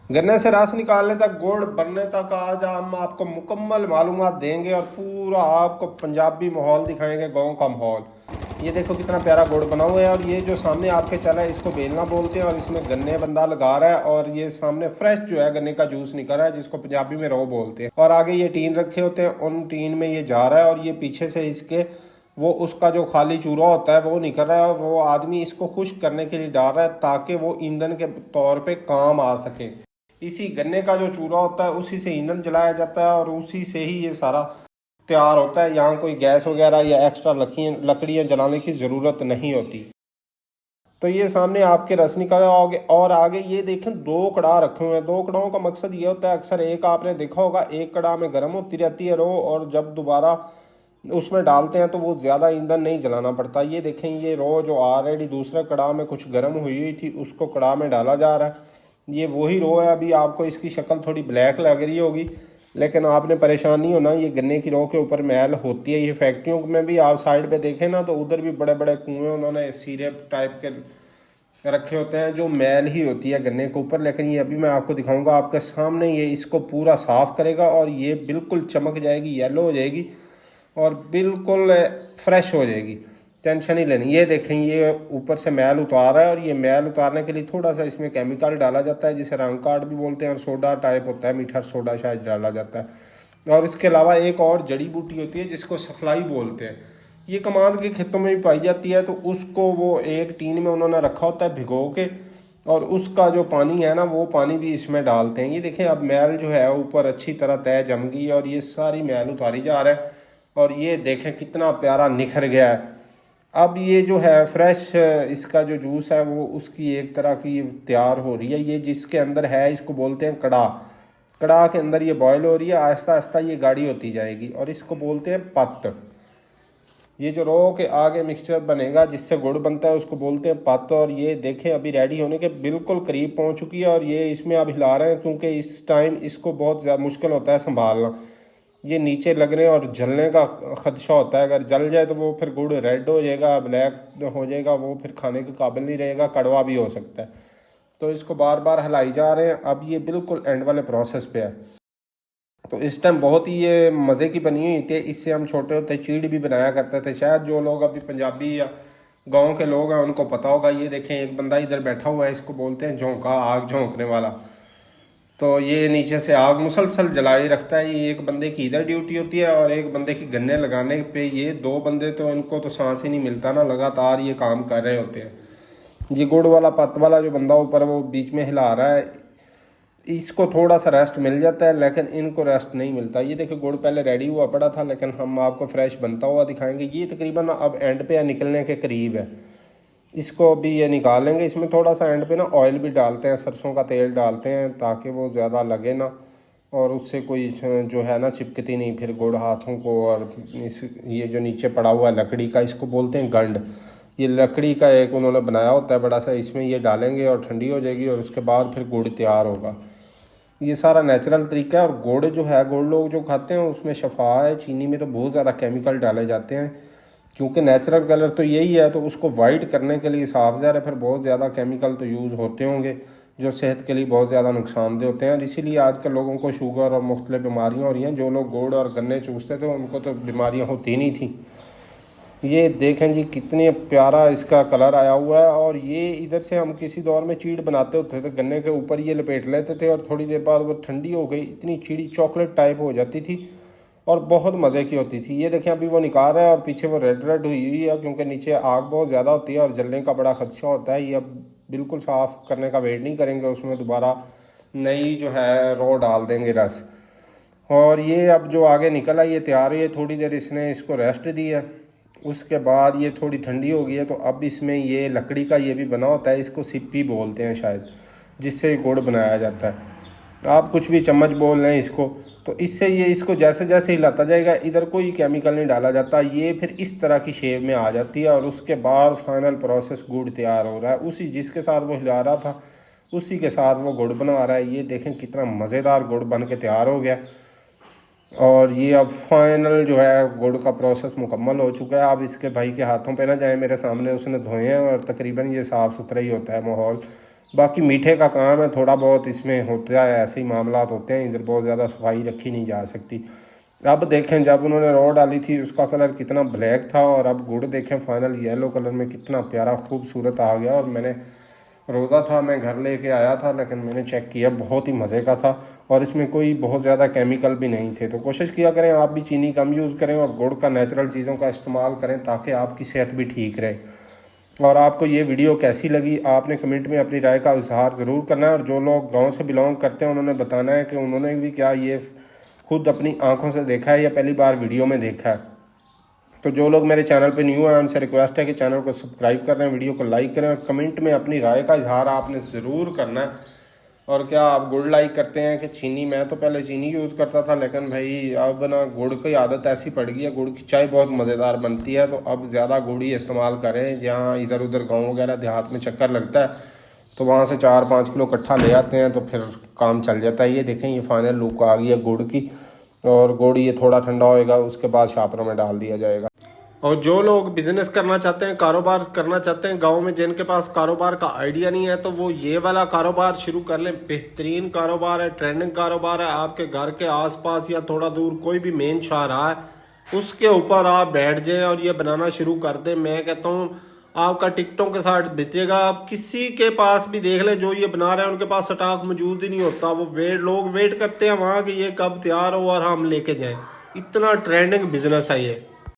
गन्ने से रस निकालने तक, गुड़ बनने तक आज हम आपको मुकम्मल मालूमात देंगे और पूरा आपको पंजाबी माहौल दिखाएंगे, गांव का माहौल। ये देखो कितना प्यारा गुड़ बना हुआ है। और ये जो सामने आपके चला है इसको बेलना बोलते हैं, और इसमें गन्ने बंदा लगा रहा है। और ये सामने फ्रेश जो है गन्ने का जूस निकल रहा है, जिसको पंजाबी में रो बोलते हैं। और आगे ये टीन रखे होते हैं, उन टीन में ये जा रहा है। और ये पीछे से इसके वो उसका जो खाली चूरा होता है वो निकल रहा है, और वो आदमी इसको खुश्क करने के लिए डाल रहा है ताकि वो ईंधन के तौर पे काम आ सके। इसी गन्ने का जो चूरा होता है उसी से ईंधन जलाया जाता है, और उसी से ही ये सारा तैयार होता है। यहाँ कोई गैस वगैरह या एक्स्ट्रा लकड़ियाँ जलाने की ज़रूरत नहीं होती। तो ये सामने आपके रस निकल और आगे ये देखें 2 कड़ाह रखे हुए हैं। 2 कड़ाहों का मकसद ये होता है, अक्सर एक आपने देखा होगा एक कड़ाह में गर्म होती रहती है रो, और जब दोबारा उसमें डालते हैं तो वो ज़्यादा ईंधन नहीं जलाना पड़ता। ये देखें ये रो जो ऑलरेडी दूसरे कड़ाह में कुछ गर्म हुई थी उसको कड़ाह में डाला जा रहा है। ये वही रो है। अभी आपको इसकी शक्ल थोड़ी ब्लैक लग रही होगी, लेकिन आपने परेशान नहीं होना। ये गन्ने की रो के ऊपर मैल होती है। ये फैक्ट्रियों में भी आप साइड पे देखें ना तो उधर भी बड़े बड़े कुएं उन्होंने सीरे टाइप के रखे होते हैं, जो मैल ही होती है गन्ने के ऊपर। लेकिन ये अभी मैं आपको दिखाऊंगा आपके सामने। ये इसको पूरा साफ़ करेगा और ये बिल्कुल चमक जाएगी, येलो हो जाएगी और बिल्कुल फ्रेश हो जाएगी। टेंशन ही लेनी। ये देखें ये ऊपर से मैल उतार रहा है, और ये मैल उतारने के लिए थोड़ा सा इसमें केमिकल डाला जाता है जिसे रंग कार्ड भी बोलते हैं, और सोडा टाइप होता है, मीठा सोडा शायद डाला जाता है। और इसके अलावा एक और जड़ी बूटी होती है जिसको सखलाई बोलते हैं। ये कमांद के खेतों में भी पाई जाती है। तो उसको वो एक टीन में उन्होंने रखा होता है भिगो के, और उसका जो पानी है ना वो पानी भी इसमें डालते हैं। ये देखें अब मैल जो है ऊपर अच्छी तरह तय जम गई है, और ये सारी मैल उतारी जा रहा है। और ये देखें कितना प्यारा निखर गया है। अब ये जो है फ्रेश इसका जो जूस है वो उसकी एक तरह की तैयार हो रही है। ये जिसके अंदर है इसको बोलते हैं कड़ा। कड़ा के अंदर ये बॉयल हो रही है, आहिस्ता आहिस्ता ये गाढ़ी होती जाएगी, और इसको बोलते हैं पत्त। ये जो रो के आगे मिक्सचर बनेगा जिससे गुड़ बनता है उसको बोलते हैं पत्त। और ये देखें अभी रेडी होने के बिल्कुल करीब पहुंच चुकी है, और ये इसमें अब हिला रहे हैं क्योंकि इस टाइम इसको बहुत ज़्यादा मुश्किल होता है संभालना। ये नीचे लगने और जलने का खदशा होता है। अगर जल जाए तो वो फिर गुड़ रेड हो जाएगा, ब्लैक हो जाएगा, वो फिर खाने के काबिल नहीं रहेगा, कड़वा भी हो सकता है। तो इसको बार बार हिलाई जा रहे हैं। अब ये बिल्कुल एंड वाले प्रोसेस पे है। तो इस टाइम बहुत ही ये मज़े की बनी हुई थी। इससे हम छोटे होते चीड़ भी बनाया करते थे। शायद जो लोग अभी पंजाबी या गांव के लोग हैं उनको पता होगा। ये देखें एक बंदा इधर बैठा हुआ है, इसको बोलते हैं झोंका, आग झोंकने वाला। तो ये नीचे से आग मुसलसल जलाई रखता है। ये एक बंदे की इधर ड्यूटी होती है और एक बंदे की गन्ने लगाने पे। ये 2 बंदे तो इनको तो सांस ही नहीं मिलता ना, लगातार ये काम कर रहे होते हैं। ये गुड़ वाला पत्त वाला जो बंदा ऊपर वो बीच में हिला रहा है, इसको थोड़ा सा रेस्ट मिल जाता है, लेकिन इनको रेस्ट नहीं मिलता। ये देखो गुड़ पहले रेडी हुआ पड़ा था, लेकिन हम आपको फ्रेश बनता हुआ दिखाएंगे। ये तकरीबन अब एंड पे निकलने के करीब है। इसको अभी ये निकालेंगे। इसमें थोड़ा सा एंड पे ना ऑयल भी डालते हैं, सरसों का तेल डालते हैं ताकि वो ज़्यादा लगे ना, और उससे कोई जो है ना चिपकती नहीं फिर गुड़ हाथों को। और इस ये जो नीचे पड़ा हुआ है लकड़ी का, इसको बोलते हैं गंड। ये लकड़ी का एक उन्होंने बनाया होता है बड़ा सा, इसमें ये डालेंगे और ठंडी हो जाएगी, और उसके बाद फिर गुड़ तैयार होगा। ये सारा नेचुरल तरीका है। और गुड़ जो है, गुड़ लोग जो खाते हैं उसमें शफा है। चीनी में तो बहुत ज़्यादा केमिकल डाले जाते हैं, क्योंकि नेचुरल कलर तो यही है। तो उसको वाइट करने के लिए साफ ज़ाहिर है फिर बहुत ज़्यादा केमिकल तो यूज़ होते होंगे, जो सेहत के लिए बहुत ज़्यादा नुकसानदेह होते हैं। और इसीलिए आजकल लोगों को शुगर और मुख्तलिफ बीमारियाँ हो रही हैं। जो लोग गुड़ और गन्ने चूसते थे उनको तो बीमारियाँ होती नहीं थी। ये देखें जी कितने प्यारा इसका कलर आया हुआ है। और ये इधर से हम किसी दौर में चीड़ बनाते होते थे, गन्ने के ऊपर ये लपेट लेते थे, और थोड़ी देर बाद वो ठंडी हो गई, इतनी चीड़ी चॉकलेट टाइप हो जाती थी और बहुत मज़े की होती थी। ये देखें अभी वो निकाल रहा है और पीछे वो रेड रेड हुई है, क्योंकि नीचे आग बहुत ज़्यादा होती है और जलने का बड़ा खदशा होता है। ये अब बिल्कुल साफ़ करने का वेट नहीं करेंगे, उसमें दोबारा नई जो है रो डाल देंगे रस। और ये अब जो आगे निकला ये तैयार है। थोड़ी देर इसने इसको रेस्ट दी है, उसके बाद ये थोड़ी ठंडी हो गई है। तो अब इसमें ये लकड़ी का ये भी बना होता है, इसको सिप्पी बोलते हैं शायद, जिससे गुड़ बनाया जाता है। आप कुछ भी चम्मच बोल रहे हैं इसको। तो इससे ये इसको जैसे जैसे हिलाता जाएगा, इधर कोई केमिकल नहीं डाला जाता, ये फिर इस तरह की शेप में आ जाती है। और उसके बाद फाइनल प्रोसेस गुड़ तैयार हो रहा है। उसी जिसके साथ वो हिला रहा था उसी के साथ वो गुड़ बना रहा है। ये देखें कितना मज़ेदार गुड़ बन के तैयार हो गया। और ये अब फाइनल जो है गुड़ का प्रोसेस मुकम्मल हो चुका है। आप इसके भाई के हाथों पे ना जाएं, मेरे सामने उसने धोए हैं, और तकरीबन ये साफ़ सुथरा ही होता है माहौल। बाकी मीठे का काम है, थोड़ा बहुत इसमें होता है, ऐसे ही मामला होते हैं, इधर बहुत ज़्यादा सफाई रखी नहीं जा सकती। अब देखें जब उन्होंने रो डाली थी उसका कलर कितना ब्लैक था, और अब गुड़ देखें फाइनल येलो कलर में कितना प्यारा खूबसूरत आ गया। और मैंने रोज़ा था, मैं घर लेके आया था, लेकिन मैंने चेक किया बहुत ही मज़े का था, और इसमें कोई बहुत ज़्यादा केमिकल भी नहीं थे। तो कोशिश किया करें आप भी चीनी कम यूज़ करें और गुड़ का नेचुरल चीज़ों का इस्तेमाल करें, ताकि आपकी सेहत भी ठीक रहे। और आपको ये वीडियो कैसी लगी आपने कमेंट में अपनी राय का इजहार ज़रूर करना है। और जो लोग गांव से बिलोंग करते हैं उन्होंने बताना है कि उन्होंने भी क्या ये खुद अपनी आंखों से देखा है या पहली बार वीडियो में देखा है। तो जो लोग मेरे चैनल पे न्यू हैं उनसे रिक्वेस्ट है कि चैनल को सब्सक्राइब करें, वीडियो को लाइक करें, और कमेंट में अपनी राय का इजहार आपने ज़रूर करना है। और क्या आप गुड़ लाइक करते हैं कि चीनी? मैं तो पहले चीनी यूज़ करता था, लेकिन भाई अब ना गुड़ की आदत ऐसी पड़ गई है, गुड़ की चाय बहुत मज़ेदार बनती है, तो अब ज़्यादा गुड़ ही इस्तेमाल करें। जहाँ इधर उधर गाँव वगैरह देहात में चक्कर लगता है तो वहाँ से 4-5 किलो इकट्ठा ले आते हैं, तो फिर काम चल जाता है। ये देखें ये फाइनल लुक आ गई है गुड़ की, और गुड़ ये थोड़ा ठंडा होएगा उसके बाद शापरों में डाल दिया जाएगा। और जो लोग बिजनेस करना चाहते हैं, कारोबार करना चाहते हैं गांव में, जिनके पास कारोबार का आइडिया नहीं है, तो वो ये वाला कारोबार शुरू कर लें। बेहतरीन कारोबार है, ट्रेंडिंग कारोबार है। आपके घर के आसपास या थोड़ा दूर कोई भी मेन शाहराह है उसके ऊपर आप बैठ जाएं और ये बनाना शुरू कर दें। मैं कहता हूँ आपका टिकटों के साथ बीतेगा। आप किसी के पास भी देख लें जो ये बना रहे हैं, उनके पास स्टॉक मौजूद ही नहीं होता। वो लोग वेट करते हैं वहाँ कि ये कब तैयार हो और हम लेके जाएं। इतना ट्रेंडिंग बिजनेस है ये।